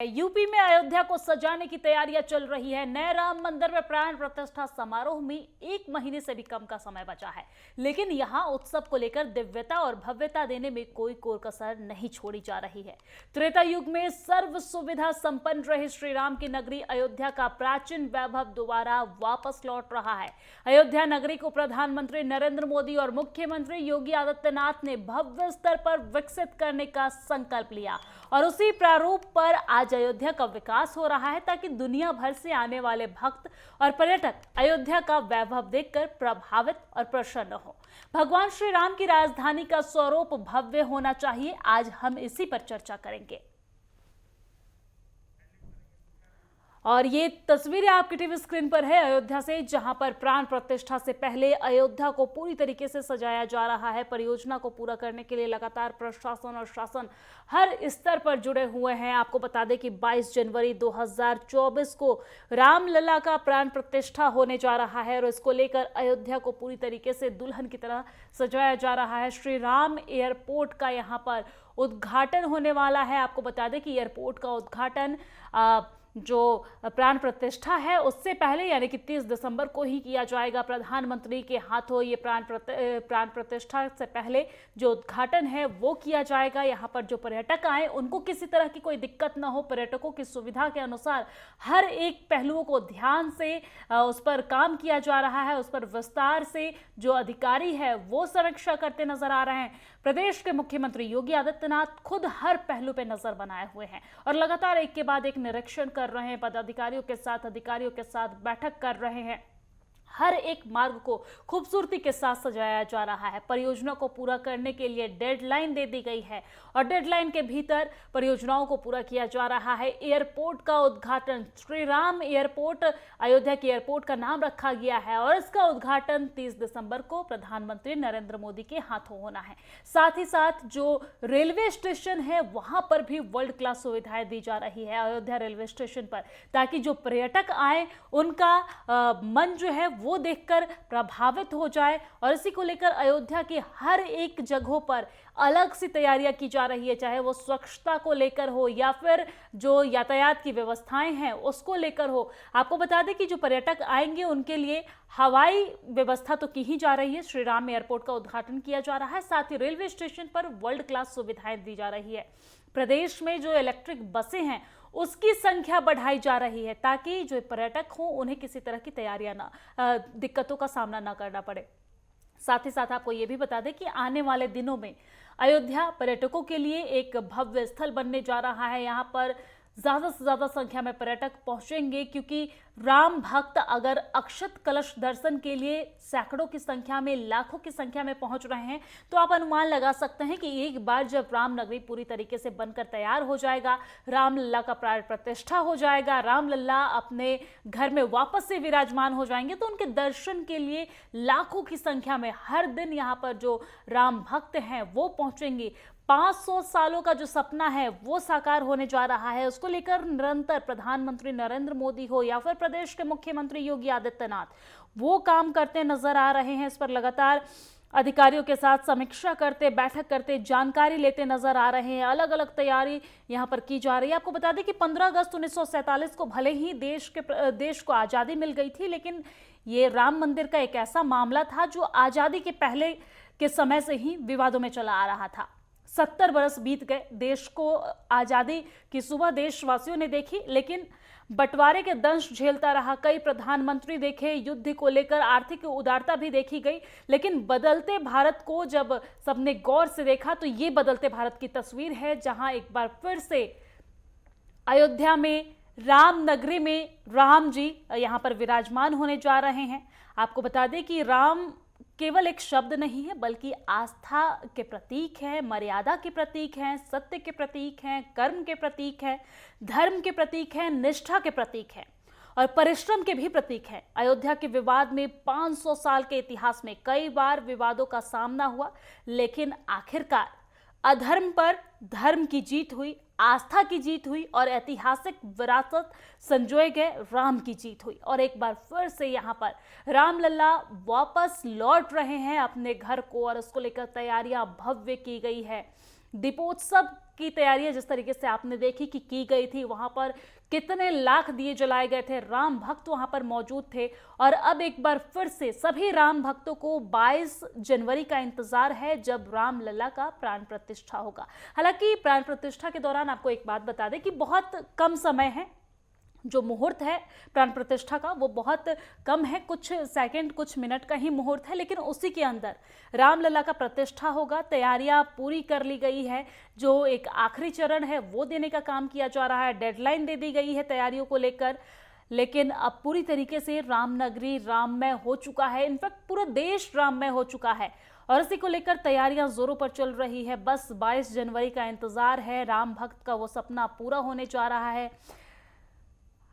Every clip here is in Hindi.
यूपी में अयोध्या को सजाने की तैयारियां चल रही है। नए राम मंदिर में प्राण प्रतिष्ठा समारोह में 1 महीने से भी कम का समय बचा है, लेकिन यहां उत्सव को लेकर दिव्यता और भव्यता देने में कोई कोर कसर नहीं छोड़ी जा रही है। त्रेता युग में सर्व सुविधा संपन्न रहे श्री राम की नगरी अयोध्या का प्राचीन वैभव दोबारा वापस लौट रहा है। अयोध्या नगरी को प्रधानमंत्री नरेंद्र मोदी और मुख्यमंत्री योगी आदित्यनाथ ने भव्य स्तर पर विकसित करने का संकल्प लिया और उसी प्रारूप पर आज अयोध्या का विकास हो रहा है, ताकि दुनिया भर से आने वाले भक्त और पर्यटक अयोध्या का वैभव देखकर प्रभावित और प्रसन्न हो। भगवान श्री राम की राजधानी का स्वरूप भव्य होना चाहिए। आज हम इसी पर चर्चा करेंगे और ये तस्वीरें आपकी टीवी स्क्रीन पर है अयोध्या से, जहां पर प्राण प्रतिष्ठा से पहले अयोध्या को पूरी तरीके से सजाया जा रहा है। परियोजना को पूरा करने के लिए लगातार प्रशासन और शासन हर स्तर पर जुड़े हुए हैं। आपको बता दें कि 22 जनवरी 2024 को रामलला का प्राण प्रतिष्ठा होने जा रहा है और इसको लेकर अयोध्या को पूरी तरीके से दुल्हन की तरह सजाया जा रहा है। श्री राम एयरपोर्ट का यहाँ पर उद्घाटन होने वाला है। आपको बता दें कि एयरपोर्ट का उद्घाटन जो प्राण प्रतिष्ठा है उससे पहले यानी कि 30 दिसंबर को ही किया जाएगा। प्रधानमंत्री के हाथों ये प्राण प्रतिष्ठा से पहले जो उद्घाटन है वो किया जाएगा। यहाँ पर जो पर्यटक आए उनको किसी तरह की कोई दिक्कत ना हो, पर्यटकों की सुविधा के अनुसार हर एक पहलुओं को ध्यान से उस पर काम किया जा रहा है। उस पर विस्तार से जो अधिकारी है वो समीक्षा करते नजर आ रहे हैं। प्रदेश के मुख्यमंत्री योगी आदित्यनाथ खुद हर पहलू पे नजर बनाए हुए हैं और लगातार एक के बाद एक निरीक्षण कर रहे हैं। पदाधिकारियों के साथ अधिकारियों के साथ बैठक कर रहे हैं। हर एक मार्ग को खूबसूरती के साथ सजाया जा रहा है। परियोजना को पूरा करने के लिए डेडलाइन दे दी गई है और डेडलाइन के भीतर परियोजनाओं को पूरा किया जा रहा है। एयरपोर्ट का उद्घाटन श्री राम एयरपोर्ट अयोध्या के एयरपोर्ट का नाम रखा गया है और इसका उद्घाटन 30 दिसंबर को प्रधानमंत्री नरेंद्र मोदी के हाथों होना है। साथ ही साथ जो रेलवे स्टेशन है वहां पर भी वर्ल्ड क्लास सुविधाएं दी जा रही है अयोध्या रेलवे स्टेशन पर, ताकि जो पर्यटक आए उनका मन जो है वो देखकर प्रभावित हो जाए। और इसी को लेकर अयोध्या की हर एक जगहों पर अलग सी तैयारियां की जा रही है, चाहे वो स्वच्छता को लेकर हो या फिर जो यातायात की व्यवस्थाएं हैं उसको लेकर हो। आपको बता दें कि जो पर्यटक आएंगे उनके लिए हवाई व्यवस्था तो की ही जा रही है। श्री राम एयरपोर्ट का उद्घाटन किया जा रहा है, साथ ही रेलवे स्टेशन पर वर्ल्ड क्लास सुविधाएं दी जा रही है। प्रदेश में जो इलेक्ट्रिक बसें हैं उसकी संख्या बढ़ाई जा रही है, ताकि जो पर्यटक हो उन्हें किसी तरह की तैयारियां दिक्कतों का सामना ना करना पड़े। साथ ही साथ आपको ये भी बता दें कि आने वाले दिनों में अयोध्या पर्यटकों के लिए एक भव्य स्थल बनने जा रहा है। यहाँ पर ज्यादा से ज्यादा संख्या में पर्यटक पहुंचेंगे, क्योंकि राम भक्त अगर अक्षत कलश दर्शन के लिए सैकड़ों की संख्या में, लाखों की संख्या में पहुंच रहे हैं, तो आप अनुमान लगा सकते हैं कि एक बार जब राम नगरी पूरी तरीके से बनकर तैयार हो जाएगा, रामलला का प्राण प्रतिष्ठा हो जाएगा, रामलला अपने घर में वापस से विराजमान हो जाएंगे, तो उनके दर्शन के लिए लाखों की संख्या में हर दिन यहाँ पर जो राम भक्त हैं वो पहुंचेंगे। 500 सालों का जो सपना है वो साकार होने जा रहा है। उसको लेकर निरंतर प्रधानमंत्री नरेंद्र मोदी हो या फिर प्रदेश के मुख्यमंत्री योगी आदित्यनाथ वो काम करते नजर आ रहे हैं। इस पर लगातार अधिकारियों के साथ समीक्षा करते, बैठक करते, जानकारी लेते नजर आ रहे हैं। अलग अलग तैयारी यहां पर की जा रही है। आपको बता दें कि 15 अगस्त 1947 को भले ही देश को आज़ादी मिल गई थी, लेकिन ये राम मंदिर का एक ऐसा मामला था जो आज़ादी के पहले के समय से ही विवादों में चला आ रहा था। 70 बरस बीत गए, देश को आजादी की सुबह देशवासियों ने देखी, लेकिन बंटवारे के दंश झेलता रहा। कई प्रधानमंत्री देखे, युद्ध को लेकर आर्थिक उदारता भी देखी गई, लेकिन बदलते भारत को जब सबने गौर से देखा तो ये बदलते भारत की तस्वीर है, जहां एक बार फिर से अयोध्या में राम नगरी में राम जी यहां पर विराजमान होने जा रहे हैं। आपको बता दें कि राम केवल एक शब्द नहीं है, बल्कि आस्था के प्रतीक है, मर्यादा के प्रतीक हैं, सत्य के प्रतीक हैं, कर्म के प्रतीक हैं, धर्म के प्रतीक हैं, निष्ठा के प्रतीक हैं और परिश्रम के भी प्रतीक हैं। अयोध्या के विवाद में 500 साल के इतिहास में कई बार विवादों का सामना हुआ, लेकिन आखिरकार अधर्म पर धर्म की जीत हुई, आस्था की जीत हुई और ऐतिहासिक विरासत संजोए गए राम की जीत हुई। और एक बार फिर से यहाँ पर रामलला वापस लौट रहे हैं अपने घर को और उसको लेकर तैयारियां भव्य की गई है। दीपोत्सव की तैयारियां जिस तरीके से आपने देखी कि की गई थी, वहां पर कितने लाख दिए जलाए गए थे, राम भक्त वहां पर मौजूद थे और अब एक बार फिर से सभी राम भक्तों को 22 जनवरी का इंतजार है जब राम लला का प्राण प्रतिष्ठा होगा। हालांकि प्राण प्रतिष्ठा के दौरान आपको एक बात बता दें कि बहुत कम समय है, जो मुहूर्त है प्राण प्रतिष्ठा का वो बहुत कम है, कुछ सेकंड कुछ मिनट का ही मुहूर्त है, लेकिन उसी के अंदर रामलला का प्रतिष्ठा होगा। तैयारियां पूरी कर ली गई है, जो एक आखिरी चरण है वो देने का काम किया जा रहा है, डेडलाइन दे दी गई है तैयारियों को लेकर, लेकिन अब पूरी तरीके से रामनगरी राममय हो चुका है। इनफैक्ट पूरा देश राममय हो चुका है और इसी को लेकर तैयारियां जोरों पर चल रही है। बस 22 जनवरी का इंतजार है, राम भक्त का वो सपना पूरा होने जा रहा है।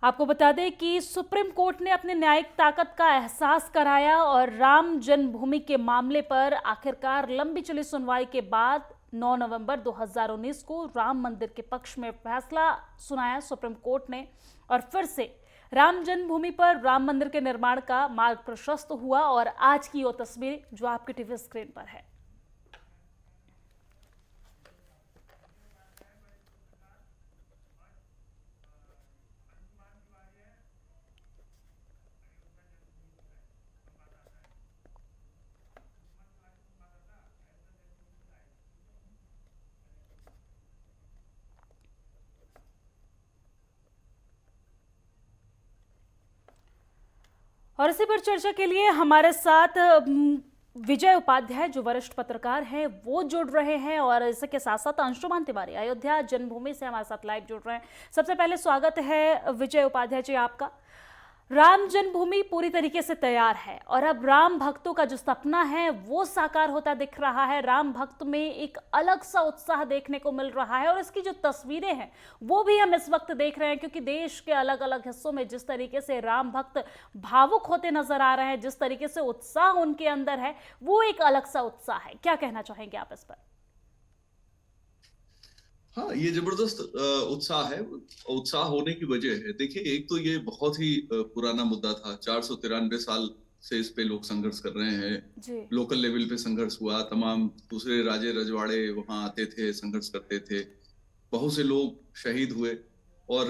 आपको बता दें कि सुप्रीम कोर्ट ने अपने न्यायिक ताकत का एहसास कराया और राम जन्मभूमि के मामले पर आखिरकार लंबी चली सुनवाई के बाद 9 नवंबर 2019 को राम मंदिर के पक्ष में फैसला सुनाया सुप्रीम कोर्ट ने और फिर से राम जन्मभूमि पर राम मंदिर के निर्माण का मार्ग प्रशस्त हुआ। और आज की वो तस्वीर जो आपके टीवी स्क्रीन पर है, और इसी पर चर्चा के लिए हमारे साथ विजय उपाध्याय जो वरिष्ठ पत्रकार हैं वो जुड़ रहे हैं और इसके साथ साथ अंशुमान तिवारी अयोध्या जन्मभूमि से हमारे साथ लाइव जुड़ रहे हैं। सबसे पहले स्वागत है विजय उपाध्याय जी आपका। राम जन्मभूमि पूरी तरीके से तैयार है और अब राम भक्तों का जो सपना है वो साकार होता दिख रहा है। राम भक्त में एक अलग सा उत्साह देखने को मिल रहा है और इसकी जो तस्वीरें हैं वो भी हम इस वक्त देख रहे हैं, क्योंकि देश के अलग अलग हिस्सों में जिस तरीके से राम भक्त भावुक होते नजर आ रहे हैं, जिस तरीके से उत्साह उनके अंदर है वो एक अलग सा उत्साह है। क्या कहना चाहेंगे आप इस पर? हाँ, ये जबरदस्त उत्साह है। उत्साह होने की वजह है, देखिए, एक तो ये बहुत ही पुराना मुद्दा था। 493 साल से इस पे लोग संघर्ष कर रहे हैं। लोकल लेवल पे संघर्ष हुआ, तमाम दूसरे राजे रजवाड़े वहां आते थे, संघर्ष करते थे, बहुत से लोग शहीद हुए और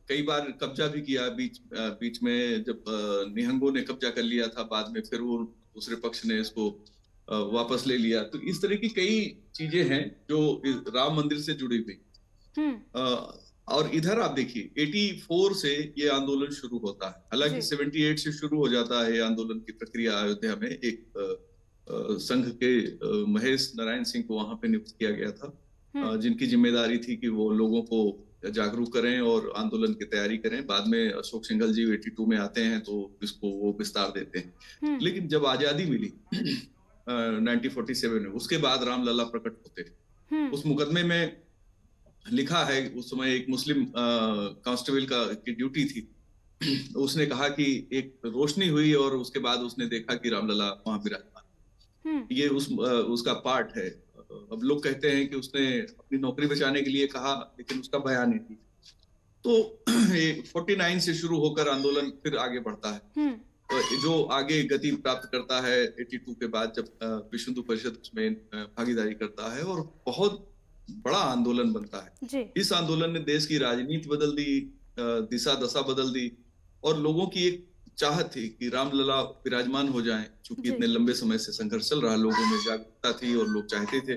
कई बार कब्जा भी किया। बीच में जब निहंगों ने कब्जा कर लिया था, बाद में फिर वो दूसरे पक्ष ने इसको वापस ले लिया। तो इस तरह की कई चीजें हैं जो राम मंदिर से जुड़ी हुई। और इधर आप देखिए 84 से ये आंदोलन शुरू होता है। हालांकि 78 से शुरू हो जाता है ये आंदोलन की प्रक्रिया। अयोध्या में एक संघ के महेश नारायण सिंह को वहां पे नियुक्त किया गया था, जिनकी जिम्मेदारी थी कि वो लोगों को जागरूक करें और आंदोलन की तैयारी करें। बाद में अशोक सिंघल जी 82 में आते हैं तो इसको वो विस्तार देते हैं। लेकिन जब आजादी मिली 1947 में, उसके बाद रामलला प्रकट होते। उस मुकदमे में लिखा है, उस समय एक मुस्लिम कांस्टेबल की ड्यूटी थी। उसने कहा कि एक रोशनी हुई और उसके बाद उसने देखा कि रामलला वहां विराजमान। ये उसका पार्ट है। अब लोग कहते हैं कि उसने अपनी नौकरी बचाने के लिए कहा, लेकिन उसका बयान नहीं थी। तो 49 से शुरू होकर आंदोलन फिर आगे बढ़ता है, जो आगे गति प्राप्त करता है 82 के बाद, जब विश्व हिंदू परिषद उसमें भागीदारी करता है और बहुत बड़ा आंदोलन बनता है। इस आंदोलन ने देश की राजनीति बदल दी, दिशा दशा बदल दी और लोगों की एक चाहत थी कि रामलला विराजमान हो जाएं। चूंकि इतने लंबे समय से संघर्ष चल रहा, लोगों में जागरूकता थी और लोग चाहते थे,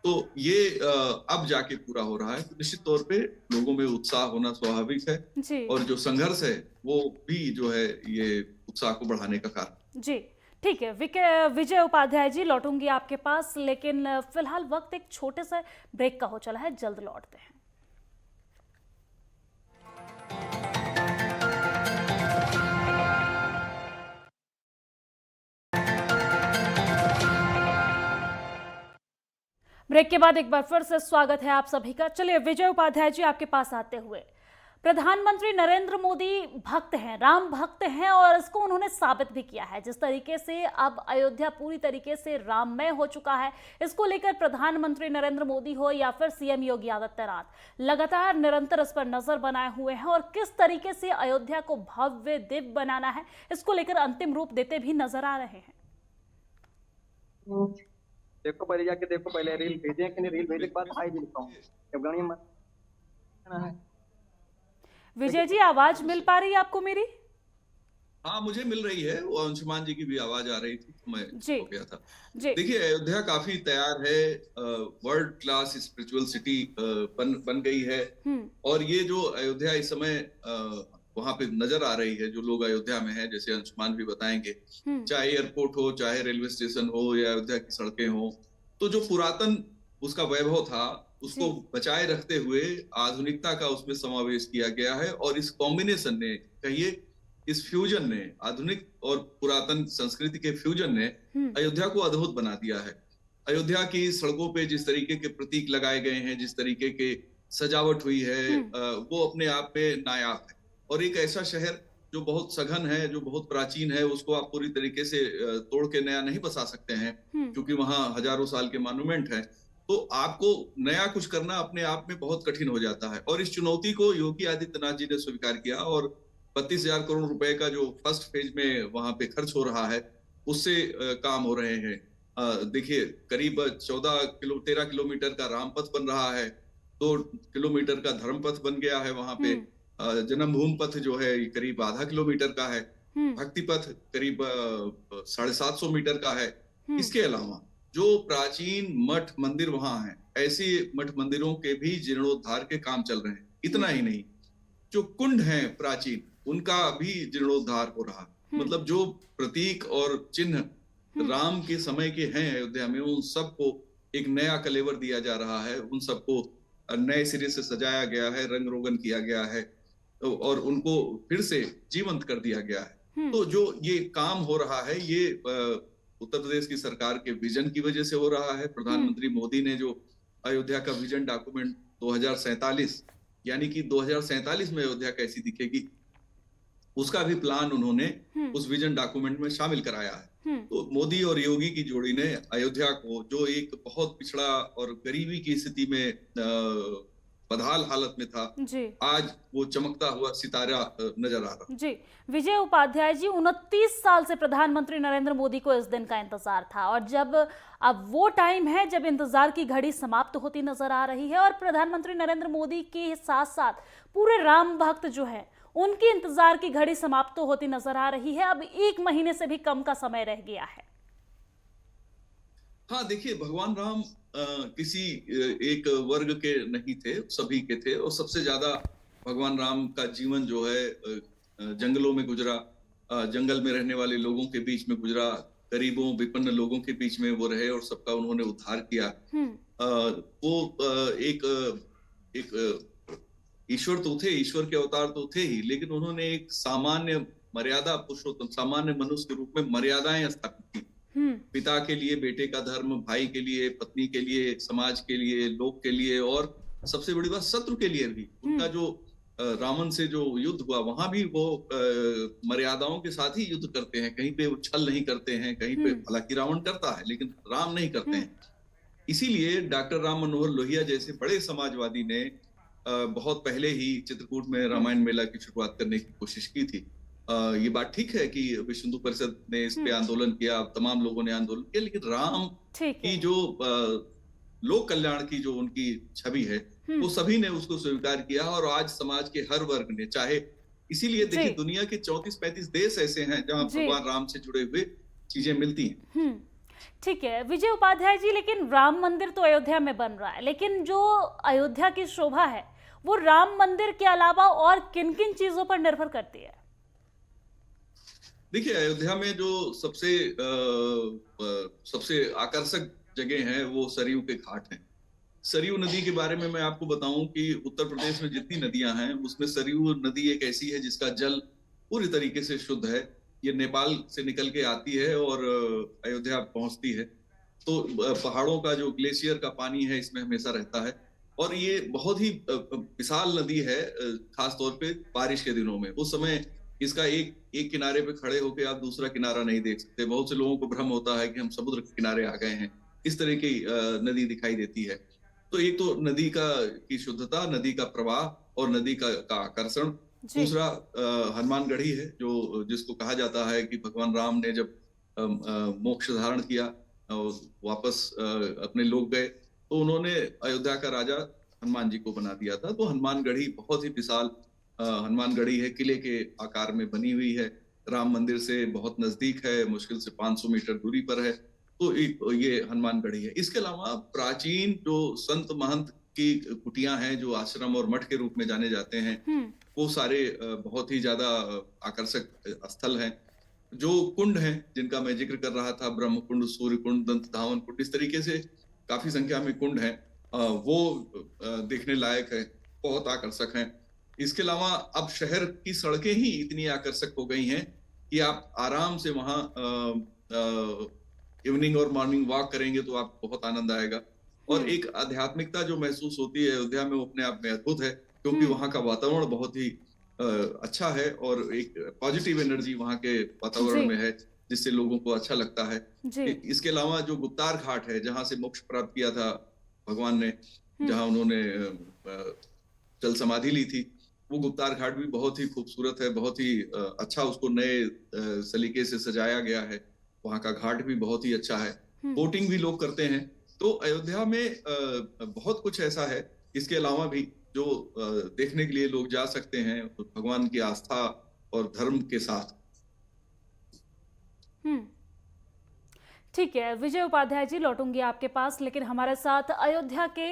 तो ये अब जाके पूरा हो रहा है। तो निश्चित तौर पे लोगों में उत्साह होना स्वाभाविक है और जो संघर्ष है वो भी जो है ये उत्साह को बढ़ाने का कारण। जी ठीक है विजय उपाध्याय जी, लौटूंगी आपके पास, लेकिन फिलहाल वक्त एक छोटे से ब्रेक का हो चला है, जल्द लौटते हैं। ब्रेक के बाद एक बार फिर से स्वागत है आप सभी का। चलिए विजय उपाध्याय जी, आपके पास आते हुए, प्रधानमंत्री नरेंद्र मोदी भक्त हैं, राम भक्त हैं और इसको उन्होंने साबित भी किया है। जिस तरीके से अब अयोध्या पूरी तरीके से राममय हो चुका है, इसको लेकर प्रधानमंत्री नरेंद्र मोदी हो या फिर सीएम योगी आदित्यनाथ लगातार निरंतर इस पर नजर बनाए हुए हैं और किस तरीके से अयोध्या को भव्य दिव्य बनाना है इसको लेकर अंतिम रूप देते भी नजर आ रहे हैं। देखो पहले जाके देखो, पहले रील भेजे कि नहीं, रील भेजने के बाद हाई भी लिखा हूँ जब गाड़ी में है। विजय जी, आवाज मिल पा रही है आपको मेरी? हाँ, मुझे मिल रही है। वो अंशुमान जी की भी आवाज आ रही थी तो मैं जी हो गया था। जी। देखिए, अयोध्या काफी तैयार है, वर्ल्ड क्लास स्पिरिचुअल सिटी बन गई है। और ये जो अयोध्या इस समय वहां पे नजर आ रही है, जो लोग अयोध्या में हैं, जैसे अंशुमान भी बताएंगे, चाहे एयरपोर्ट हो, चाहे रेलवे स्टेशन हो, या अयोध्या की सड़कें हो, तो जो पुरातन उसका वैभव था जी उसको बचाए रखते हुए आधुनिकता का उसमें समावेश किया गया है। और इस कॉम्बिनेशन ने, कहिए इस फ्यूजन ने, आधुनिक और पुरातन संस्कृति के फ्यूजन ने अयोध्या को अद्भुत बना दिया है। अयोध्या की सड़कों पे जिस तरीके के प्रतीक लगाए गए हैं, जिस तरीके के सजावट हुई है, वो अपने आप में नायाब है। और एक ऐसा शहर जो बहुत सघन है, जो बहुत प्राचीन है, उसको आप पूरी तरीके से तोड़ के नया नहीं बसा सकते हैं, क्योंकि वहां हजारों साल के मॉन्यूमेंट है। तो आपको नया कुछ करना अपने आप में बहुत कठिन हो जाता है। और इस चुनौती को योगी आदित्यनाथ जी ने स्वीकार किया, और 32,000 करोड़ रुपए का जो फर्स्ट फेज में वहां पे खर्च हो रहा है, उससे काम हो रहे हैं। देखिए, करीब 13 किलोमीटर का रामपथ बन रहा है, 2 किलोमीटर का धर्मपथ बन गया है वहां पे। जन्मभूमि पथ जो है ये करीब आधा किलोमीटर का है। भक्ति पथ करीब 750 मीटर का है। इसके अलावा जो प्राचीन मठ मंदिर वहां हैं, ऐसे मठ मंदिरों के भी जीर्णोद्धार के काम चल रहे हैं। इतना ही नहीं, जो कुंड हैं प्राचीन, उनका भी जीर्णोद्धार हो रहा है। मतलब जो प्रतीक और चिन्ह राम के समय के हैं अयोध्या में, उन सबको एक नया कलेवर दिया जा रहा है, उन सबको नए सिरे से सजाया गया है, रंग रोगन किया गया है, और उनको फिर से जीवंत कर दिया गया है। तो जो ये काम हो रहा है, ये उत्तर प्रदेश की सरकार के विजन की वजह से हो रहा है। प्रधानमंत्री मोदी ने जो अयोध्या का विजन डॉक्यूमेंट 2047, यानी कि 2047 में अयोध्या कैसी दिखेगी, उसका भी प्लान उन्होंने उस विजन डॉक्यूमेंट में शामिल कराया है। तो मोदी और योगी की जोड़ी ने अयोध्या को, जो एक बहुत पिछड़ा और गरीबी की स्थिति में बदहाल हालत में था, जी आज वो चमकता हुआ सितारा नजर आ रहा। जी। विजय उपाध्याय जी, 29 साल से प्रधानमंत्री नरेंद्र मोदी को इस दिन का इंतजार था, और जब अब वो टाइम है जब इंतजार की घड़ी समाप्त होती नजर आ रही है, और प्रधानमंत्री नरेंद्र मोदी के साथ साथ पूरे राम भक्त जो है, उनकी इंतजार की घड़ी समाप्त होती नजर आ रही है। अब 1 महीने से भी कम का समय रह गया है। हाँ, देखिए, भगवान राम किसी एक वर्ग के नहीं थे, सभी के थे। और सबसे ज्यादा भगवान राम का जीवन जो है जंगलों में गुजरा, जंगल में रहने वाले लोगों के बीच में गुजरा, गरीबों विपन्न लोगों के बीच में वो रहे और सबका उन्होंने उद्धार किया। वो एक ईश्वर तो थे, ईश्वर के अवतार तो थे ही, लेकिन उन्होंने एक सामान्य मर्यादा पुरुषोत्तम, सामान्य मनुष्य के रूप में मर्यादाएं स्थापित की। पिता के लिए बेटे का धर्म, भाई के लिए पत्नी के लिए, समाज के लिए, लोक के लिए, और सबसे बड़ी बात शत्रु के लिए भी। उनका जो रावण से जो युद्ध हुआ, वहां भी वो मर्यादाओं के साथ ही युद्ध करते हैं। कहीं पे वो छल नहीं करते हैं, कहीं पे, हालांकि रावण करता है लेकिन राम नहीं करते हैं। इसीलिए डॉक्टर राम मनोहर लोहिया जैसे बड़े समाजवादी ने बहुत पहले ही चित्रकूट में रामायण मेला की शुरुआत करने की कोशिश की थी। ये बात ठीक है कि विश्व हिंदू परिषद ने इस पे आंदोलन किया, तमाम लोगों ने आंदोलन किया, लेकिन राम की जो लोक कल्याण की जो उनकी छवि है, वो सभी ने उसको स्वीकार किया। और आज समाज के हर वर्ग ने, चाहे, इसीलिए देखिए दुनिया के 34-35 देश ऐसे हैं जहां भगवान राम से जुड़े हुए चीजें मिलती हैं। ठीक है विजय उपाध्याय जी, लेकिन राम मंदिर तो अयोध्या में बन रहा है, लेकिन जो अयोध्या की शोभा है वो राम मंदिर के अलावा और किन किन चीजों पर निर्भर करती है? देखिए, अयोध्या में जो सबसे आकर्षक जगह है वो सरयू के घाट हैं। सरयू नदी के बारे में मैं आपको बताऊं कि उत्तर प्रदेश में जितनी नदियां हैं उसमें सरयू नदी एक ऐसी है जिसका जल पूरी तरीके से शुद्ध है। ये नेपाल से निकल के आती है और अयोध्या पहुंचती है। तो पहाड़ों का जो ग्लेशियर का पानी है इसमें हमेशा रहता है, और ये बहुत ही विशाल नदी है, खासतौर पे बारिश के दिनों में। उस समय इसका एक किनारे पे खड़े होकर आप दूसरा किनारा नहीं देख सकते। बहुत से लोगों को भ्रम होता है कि हम समुद्र के किनारे आ गए हैं, इस तरह की नदी दिखाई देती है। तो एक तो नदी की शुद्धता, नदी का प्रवाह और नदी का आकर्षण। दूसरा हनुमानगढ़ी है, जिसको कहा जाता है कि भगवान राम ने जब मोक्ष धारण किया, वापस अपने लोग गए, तो उन्होंने अयोध्या का राजा हनुमान जी को बना दिया था। तो हनुमानगढ़ी बहुत ही विशाल हनुमानगढ़ी है, किले के आकार में बनी हुई है, राम मंदिर से बहुत नजदीक है, मुश्किल से 500 मीटर दूरी पर है। तो ये हनुमानगढ़ी है। इसके अलावा प्राचीन जो संत महंत की कुटियां हैं, जो आश्रम और मठ के रूप में जाने जाते हैं, वो सारे बहुत ही ज्यादा आकर्षक स्थल हैं। जो कुंड हैं जिनका मैं जिक्र कर रहा था, ब्रह्म कुंड, सूर्य कुंड, दंत धावन कुंड, इस तरीके से काफी संख्या में कुंड हैं, वो देखने लायक है, बहुत आकर्षक हैं। इसके अलावा अब शहर की सड़कें ही इतनी आकर्षक हो गई हैं कि आप आराम से वहां इवनिंग और मॉर्निंग वॉक करेंगे तो आपको बहुत आनंद आएगा। और एक आध्यात्मिकता जो महसूस होती है अयोध्या में, वो अपने आप में अद्भुत है, क्योंकि वहां का वातावरण बहुत ही अच्छा है और एक पॉजिटिव एनर्जी वहां के वातावरण में है, जिससे लोगों को अच्छा लगता है। इसके अलावा जो गुप्तार घाट है, जहां से मोक्ष प्राप्त किया था भगवान ने, जहां उन्होंने जल समाधि ली थी, वो गुप्तार घाट भी बहुत ही खूबसूरत है, बहुत ही अच्छा उसको नए सलीके से सजाया गया है। वहां का घाट भी बहुत ही अच्छा है, बोटिंग भी लोग करते हैं। तो अयोध्या में बहुत कुछ ऐसा है, इसके अलावा भी जो देखने के लिए लोग जा सकते हैं भगवान की आस्था और धर्म के साथ। ठीक है विजय उपाध्याय जी, लौटूंगी आपके पास, लेकिन हमारे साथ अयोध्या के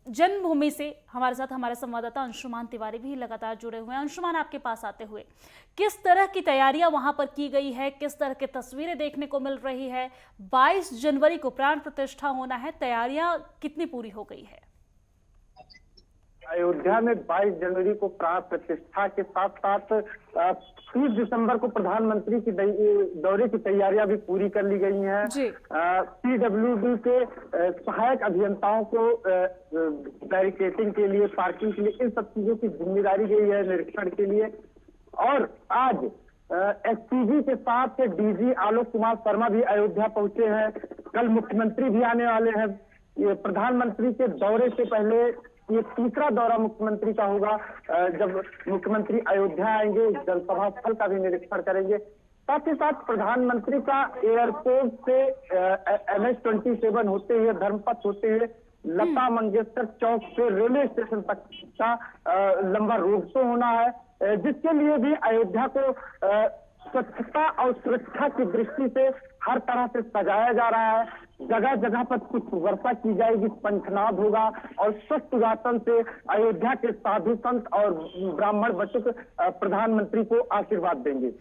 जन्मभूमि से हमारे साथ हमारे संवाददाता अंशुमान तिवारी भी लगातार जुड़े हुए हैं। अंशुमान, आपके पास आते हुए, किस तरह की तैयारियां वहां पर की गई है, किस तरह की तस्वीरें देखने को मिल रही है? 22 जनवरी को प्राण प्रतिष्ठा होना है, तैयारियां कितनी पूरी हो गई है? अयोध्या में 22 जनवरी को प्राण प्रतिष्ठा के साथ साथ 30 दिसंबर को प्रधानमंत्री की दौरे की तैयारियां भी पूरी कर ली गई हैं। PWD के सहायक अभियंताओं को बैरिकेटिंग के लिए, पार्किंग के लिए, इन सब चीजों की जिम्मेदारी गई है निरीक्षण के लिए। और आज एसपीजी के साथ डीजी आलोक कुमार शर्मा भी अयोध्या पहुंचे हैं। कल मुख्यमंत्री भी आने वाले हैं। ये प्रधानमंत्री के दौरे से पहले ये तीसरा दौरा मुख्यमंत्री का होगा, जब मुख्यमंत्री अयोध्या आएंगे, जनसभा स्थल का भी निरीक्षण करेंगे। साथ ही साथ प्रधानमंत्री का एयरपोर्ट से NH-27 होते हुए, धर्मपथ होते हुए लता मंगेशकर चौक से रेलवे स्टेशन तक का लंबा रोड शो होना है, जिसके लिए भी अयोध्या को स्वच्छता और सुरक्षा की दृष्टि से हर तरह से सजाया जा रहा है। जगह जगह पर कुछ वर्षा की जाएगी, पंचनाद होगा और स्वच्छ वातावरण से अयोध्या के साधु संत और ब्राह्मण बचुक प्रधानमंत्री को आशीर्वाद देंगे।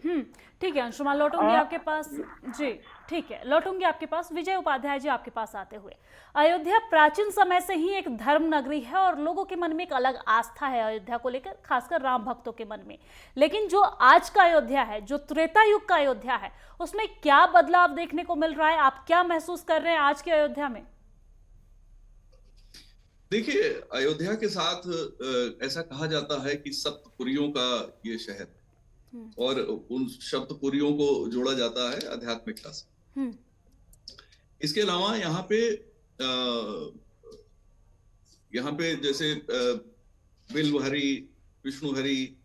ठीक है अंशुमान, लौटूंगी आपके पास जी। ठीक है, लौटूंगी आपके पास। विजय उपाध्याय जी, आपके पास आते हुए, अयोध्या प्राचीन समय से ही एक धर्म नगरी है और लोगों के मन में एक अलग आस्था है अयोध्या को लेकर, खासकर राम भक्तों के मन में। लेकिन जो आज का अयोध्या है, जो त्रेता युग का अयोध्या है, उसमें क्या बदलाव देखने को मिल रहा है? आप क्या महसूस कर रहे हैं आज के अयोध्या में? देखिए, अयोध्या के साथ ऐसा कहा जाता है कि सप्तपुरियों का ये शहर, और उन सप्तपुरियों को जोड़ा जाता है आध्यात्मिकता से। इसके अलावा यहाँ पे जैसे बिल्वहरी, विष्णुहरी,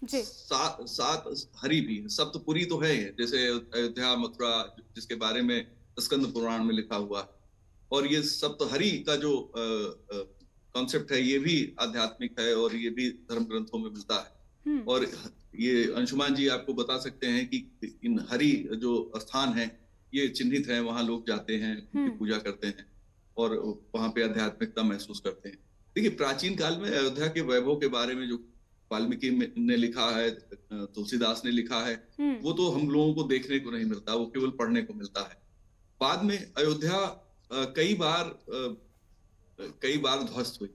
सात हरि भी, सप्तपुरी तो है, जैसे अयोध्या, मथुरा, जिसके बारे में स्कंद पुराण में लिखा हुआ है। और ये सप्तहरि का जो कॉन्सेप्ट है, ये भी आध्यात्मिक है और ये भी धर्म ग्रंथों में मिलता है। और ये अंशुमान जी आपको बता सकते हैं कि इन हरि जो स्थान है, ये चिन्हित है, वहां लोग जाते हैं, उनकी पूजा करते हैं और वहां पे आध्यात्मिकता महसूस करते हैं। देखिए, प्राचीन काल में अयोध्या के वैभव के बारे में जो वाल्मीकि ने लिखा है, तुलसीदास ने लिखा है, वो तो हम लोगों को देखने को नहीं मिलता, वो केवल पढ़ने को मिलता है। बाद में अयोध्या कई बार ध्वस्त हुई।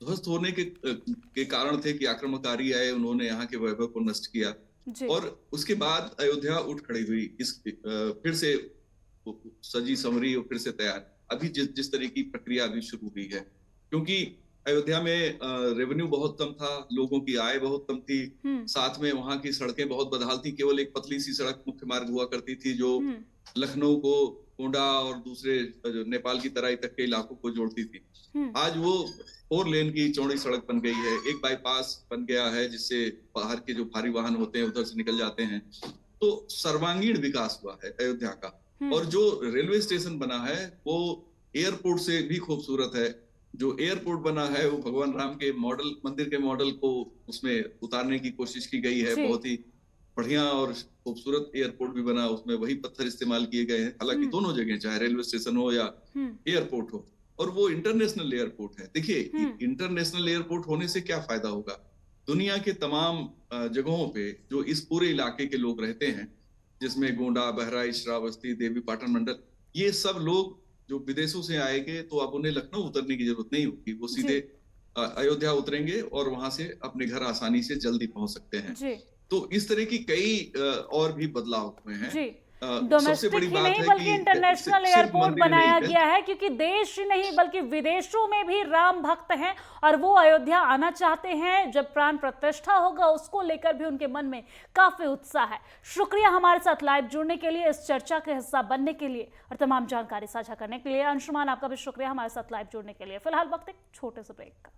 ध्वस्त होने के कारण थे कि आक्रमणकारी आए, उन्होंने यहाँ के वैभव को नष्ट किया, और उसके बाद अयोध्या उठ खड़ी हुई, फिर से सजी संवरी और फिर से तैयार। अभी जिस तरह की प्रक्रिया अभी शुरू हुई है, क्योंकि अयोध्या में रेवेन्यू बहुत कम था, लोगों की आय बहुत कम थी, साथ में वहां की सड़कें बहुत बदहाल थी। केवल एक पतली सी सड़क मुख्य मार्ग हुआ करती थी, जो लखनऊ को, कोंडा और दूसरे नेपाल की तराई तक के इलाकों को जोड़ती थी। आज वो 4 लेन की चौड़ी सड़क बन गई है, एक बाईपास बन गया है, जिससे बाहर के जो भारी वाहन होते हैं उधर से निकल जाते हैं। तो सर्वांगीण विकास हुआ है अयोध्या का, और जो रेलवे स्टेशन बना है वो एयरपोर्ट से भी खूबसूरत है। जो एयरपोर्ट बना है वो भगवान राम के मॉडल, मंदिर के मॉडल को उसमें उतारने की कोशिश की गई है। बहुत ही बढ़िया और खूबसूरत एयरपोर्ट भी बना, उसमें वही पत्थर इस्तेमाल किए गए हैं। हालांकि दोनों जगह, चाहे रेलवे स्टेशन हो या एयरपोर्ट हो, और वो इंटरनेशनल एयरपोर्ट है। देखिए, इंटरनेशनल एयरपोर्ट होने से क्या फायदा होगा? दुनिया के तमाम जगहों पे जो इस पूरे इलाके के लोग रहते हैं, जिसमें गोंडा, बहराइच, श्रावस्ती, देवी पाटन मंडल, ये सब लोग जो विदेशों से आएंगे तो अब उन्हें लखनऊ उतरने की जरूरत नहीं होगी। वो सीधे अयोध्या उतरेंगे और वहां से अपने घर आसानी से जल्दी पहुंच सकते हैं। तो इस तरह की कई और भी बदलाव हुए हैं। डोमेस्टिक ही नहीं बल्कि इंटरनेशनल एयरपोर्ट बनाया गया है, क्योंकि देश ही नहीं बल्कि विदेशों में भी राम भक्त हैं और वो अयोध्या आना चाहते हैं। जब प्राण प्रतिष्ठा होगा उसको लेकर भी उनके मन में काफी उत्साह है। शुक्रिया हमारे साथ लाइव जुड़ने के लिए, इस चर्चा का हिस्सा बनने के लिए और तमाम जानकारी साझा करने के लिए। अंशुमान, आपका भी शुक्रिया हमारे साथ लाइव जुड़ने के लिए। फिलहाल वक्त एक छोटे से ब्रेक का।